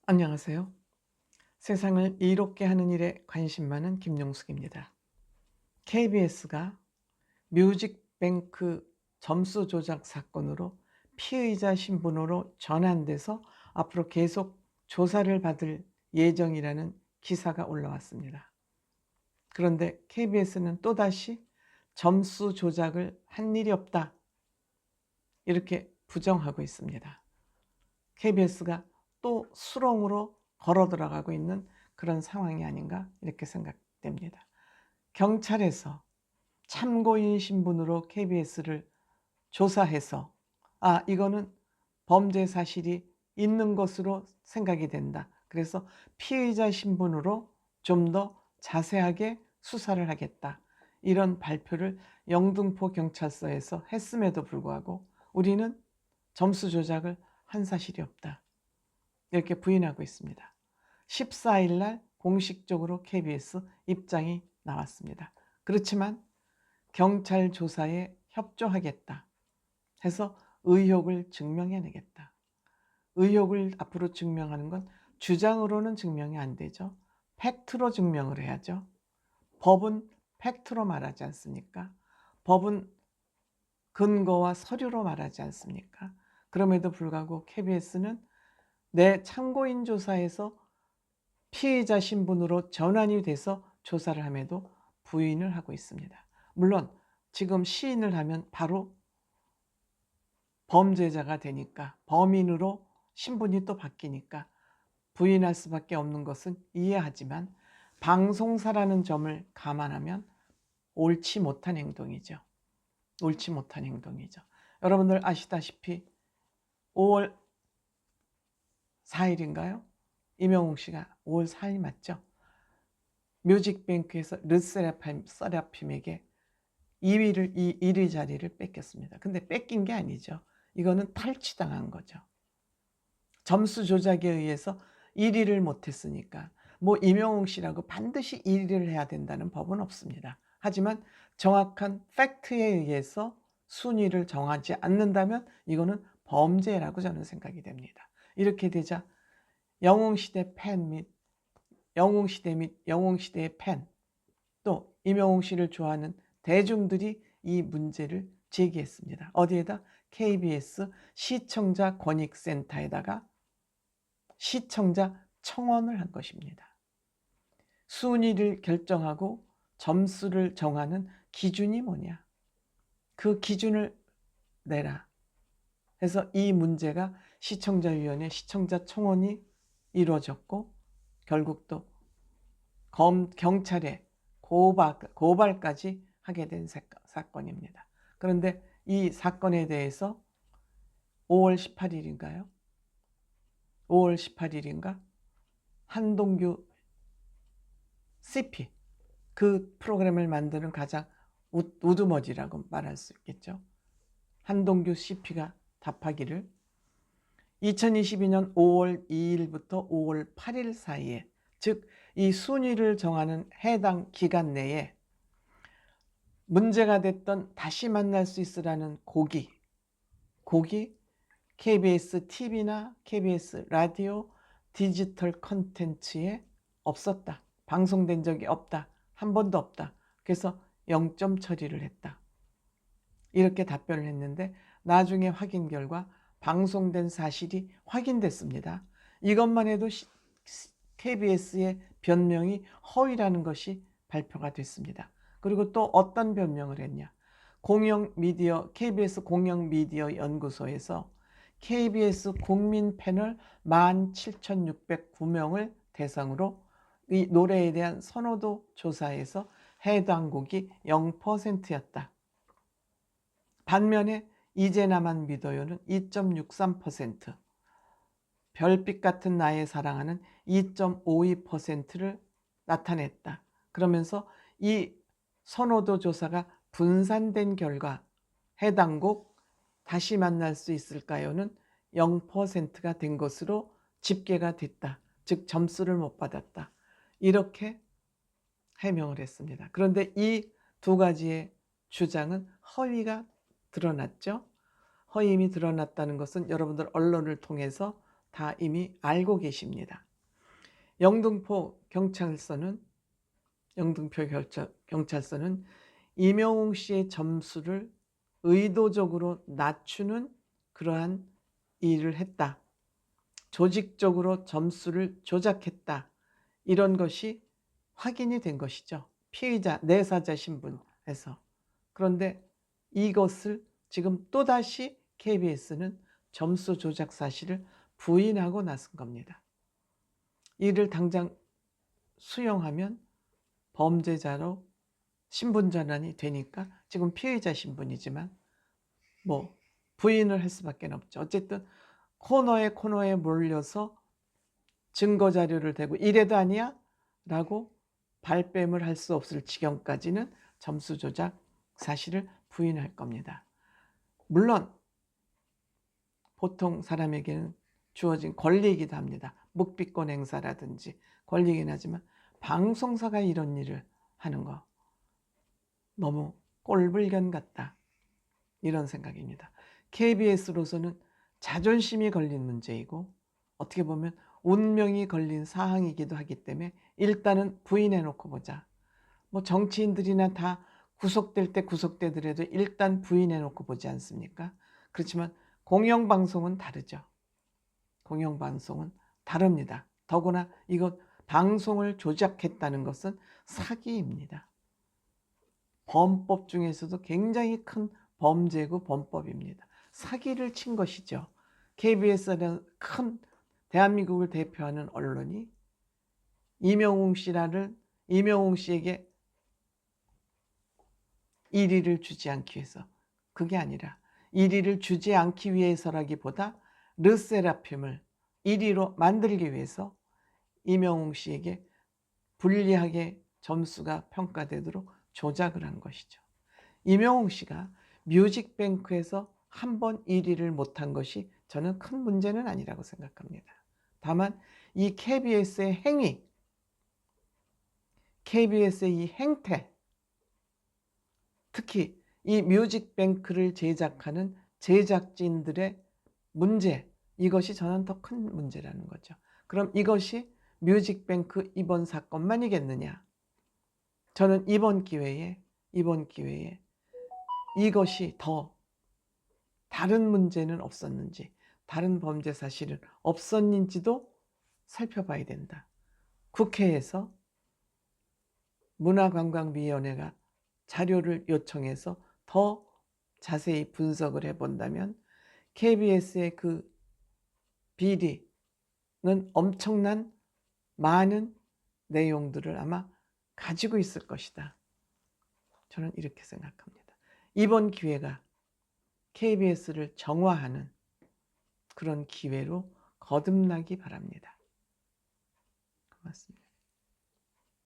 안녕하세요. 세상을 이롭게 하는 일에 관심 많은 김용숙입니다. KBS가 뮤직뱅크 점수 조작 사건으로 피의자 신분으로 전환돼서 앞으로 계속 조사를 받을 예정이라는 기사가 올라왔습니다. 그런데 KBS는 또다시 점수 조작을 한 일이 없다, 이렇게 부정하고 있습니다. KBS가 또 수렁으로 걸어 들어가고 있는 그런 상황이 아닌가 이렇게 생각됩니다. 경찰에서 참고인 신분으로 KBS를 조사해서 이거는 범죄 사실이 있는 것으로 생각이 된다. 그래서 피의자 신분으로 좀 더 자세하게 수사를 하겠다. 이런 발표를 영등포 경찰서에서 했음에도 불구하고 우리는 점수 조작을 한 사실이 없다, 이렇게 부인하고 있습니다. 14일 날 공식적으로 KBS 입장이 나왔습니다. 그렇지만 경찰 조사에 협조하겠다 해서 의혹을 증명해내겠다. 의혹을 앞으로 증명하는 건 주장으로는 증명이 안 되죠. 팩트로 증명을 해야죠. 법은 팩트로 말하지 않습니까? 법은 근거와 서류로 말하지 않습니까? 그럼에도 불구하고 KBS는 내 참고인 조사에서 피의자 신분으로 전환이 돼서 조사를 함에도 부인을 하고 있습니다. 물론 지금 시인을 하면 바로 범죄자가 되니까, 범인으로 신분이 또 바뀌니까 부인할 수밖에 없는 것은 이해하지만 방송사라는 점을 감안하면 옳지 못한 행동이죠. 옳지 못한 행동이죠. 여러분들 아시다시피 5월 4일인가요? 임영웅 씨가 5월 4일 맞죠? 뮤직뱅크에서 르세라핌에게 1위 자리를 뺏겼습니다. 근데 뺏긴 게 아니죠. 이거는 탈취당한 거죠. 점수 조작에 의해서 1위를 못했으니까 뭐 임영웅 씨라고 반드시 1위를 해야 된다는 법은 없습니다. 하지만 정확한 팩트에 의해서 순위를 정하지 않는다면 이거는 범죄라고 저는 생각이 됩니다. 이렇게 되자 영웅시대 팬 및 영웅시대의 팬, 또 임영웅 씨를 좋아하는 대중들이 이 문제를 제기했습니다. 어디에다? KBS 시청자 권익센터에다가 시청자 청원을 한 것입니다. 순위를 결정하고 점수를 정하는 기준이 뭐냐? 그 기준을 내라 해서 이 문제가 시청자위원회 시청자 청원이 이루어졌고 결국 또 경찰에 고발까지 하게 된 사건입니다. 그런데 이 사건에 대해서 5월 18일인가요? 5월 18일인가? 한동규 CP, 그 프로그램을 만드는 가장 우두머리라고 말할 수 있겠죠. 한동규 CP가 답하기를 2022년 5월 2일부터 5월 8일 사이에, 즉 이 순위를 정하는 해당 기간 내에 문제가 됐던 다시 만날 수 있으라는 곡이 KBS TV나 KBS 라디오 디지털 콘텐츠에 없었다. 방송된 적이 없다. 한 번도 없다. 그래서 0점 처리를 했다. 이렇게 답변을 했는데 나중에 확인 결과 방송된 사실이 확인됐습니다. 이것만 해도 KBS의 변명이 허위라는 것이 발표가 됐습니다. 그리고 또 어떤 변명을 했냐? KBS 공영미디어 연구소에서 KBS 국민 패널 17,609명을 대상으로 이 노래에 대한 선호도 조사에서 해당 곡이 0%였다. 반면에 이제 나만 믿어요는 2.63%, 별빛 같은 나의 사랑하는 2.52%를 나타냈다. 그러면서 이 선호도 조사가 분산된 결과 해당 곡 다시 만날 수 있을까요는 0%가 된 것으로 집계가 됐다. 즉 점수를 못 받았다. 이렇게 해명을 했습니다. 그런데 이 두 가지의 주장은 허위가 드러났죠. 허임이 드러났다는 것은 여러분들 언론을 통해서 다 이미 알고 계십니다. 영등포 경찰서는 이명웅 씨의 점수를 의도적으로 낮추는 그러한 일을 했다. 조직적으로 점수를 조작했다. 이런 것이 확인이 된 것이죠. 피의자, 내사자 신분에서. 그런데 이것을 지금 또다시 KBS는 점수 조작 사실을 부인하고 나선 겁니다. 이를 당장 수용하면 범죄자로 신분 전환이 되니까 지금 피의자 신분이지만 뭐 부인을 할 수밖에 없죠. 어쨌든 코너에 몰려서 증거 자료를 대고 이래도 아니야? 라고 발뺌을 할 수 없을 지경까지는 점수 조작 사실을 부인할 겁니다. 물론 보통 사람에게는 주어진 권리이기도 합니다. 묵비권 행사라든지 권리이긴 하지만 방송사가 이런 일을 하는 거 너무 꼴불견 같다. 이런 생각입니다. KBS로서는 자존심이 걸린 문제이고 어떻게 보면 운명이 걸린 사항이기도 하기 때문에 일단은 부인해 놓고 보자. 뭐 정치인들이나 다 구속될 때 구속되더라도 일단 부인해 놓고 보지 않습니까? 그렇지만 공영방송은 다르죠. 공영방송은 다릅니다. 더구나 이것 방송을 조작했다는 것은 사기입니다. 범법 중에서도 굉장히 큰 범죄고 범법입니다. 사기를 친 것이죠. KBS라는 큰 대한민국을 대표하는 언론이 이명웅 씨에게 1위를 주지 않기 위해서, 그게 아니라 1위를 주지 않기 위해서라기보다 르세라핌을 1위로 만들기 위해서 이명웅 씨에게 불리하게 점수가 평가되도록 조작을 한 것이죠. 이명웅 씨가 뮤직뱅크에서 한 번 1위를 못한 것이 저는 큰 문제는 아니라고 생각합니다. 다만 이 KBS의 행위, KBS의 이 행태, 특히 이 뮤직뱅크를 제작하는 제작진들의 문제, 이것이 저는 더 큰 문제라는 거죠. 그럼 이것이 뮤직뱅크 이번 사건만이겠느냐? 저는 이번 기회에 이것이 더 다른 문제는 없었는지, 다른 범죄 사실은 없었는지도 살펴봐야 된다. 국회에서 문화관광위원회가 자료를 요청해서 더 자세히 분석을 해본다면 KBS의 그 비리는 엄청난 많은 내용들을 아마 가지고 있을 것이다. 저는 이렇게 생각합니다. 이번 기회가 KBS를 정화하는 그런 기회로 거듭나기 바랍니다. 고맙습니다.